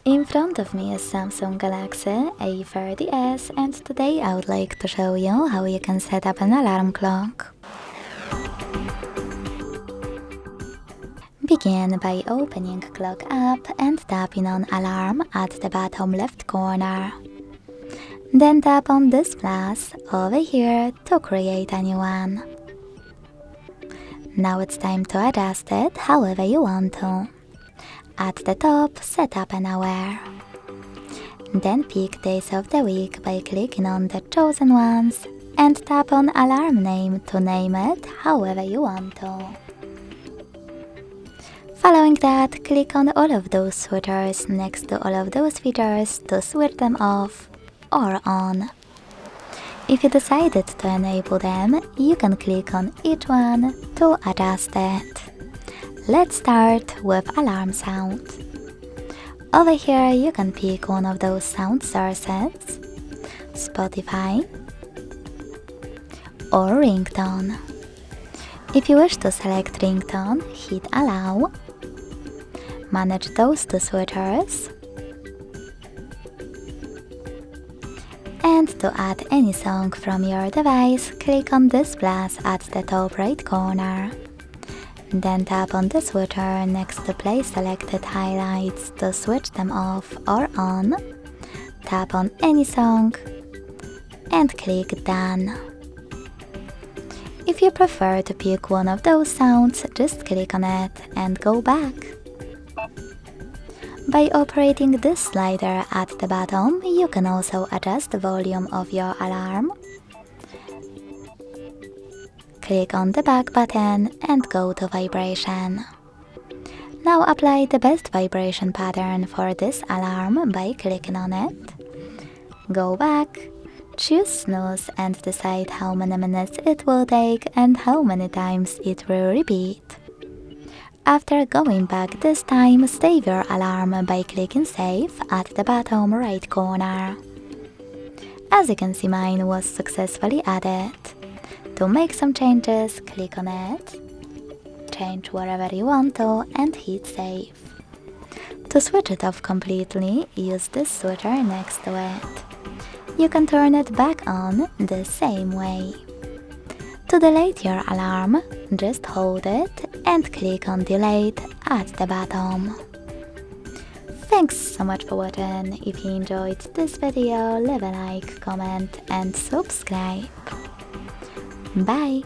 In front of me is Samsung Galaxy A30S, and today I would like to show you how you can set up an alarm clock. Begin by opening Clock app and tapping on Alarm at the bottom left corner. Then tap on this plus over here to create a new one. Now it's time to adjust it however you want to. At the top, set up an hour. Then pick days of the week by clicking on the chosen ones and tap on alarm name to name it however you want to. Following that, click on all of those switchers next to all of those features to switch them off or on. If you decided to enable them, you can click on each one to adjust it. Let's start with alarm sound. Over here you can pick one of those sound sources, Spotify or ringtone. If you wish to select ringtone, hit allow, manage those two switchers, and to add any song from your device, click on this plus at the top right corner. Then tap on the switcher next to play selected highlights to switch them off or on. Tap on any song and click done. If you prefer to pick one of those sounds, just click on it and go back. By operating this slider at the bottom, you can also adjust the volume of your alarm. Click on the back button and go to vibration. Now apply the best vibration pattern for this alarm by clicking on it. Go back, choose snooze and decide how many minutes it will take and how many times it will repeat. After going back this time, save your alarm by clicking save at the bottom right corner. As you can see, mine was successfully added. To make some changes, click on it, change wherever you want to and hit save. To switch it off completely, use this switcher next to it. You can turn it back on the same way. To delete your alarm, just hold it and click on delete at the bottom. Thanks so much for watching. If you enjoyed this video, leave a like, comment and subscribe. Bye!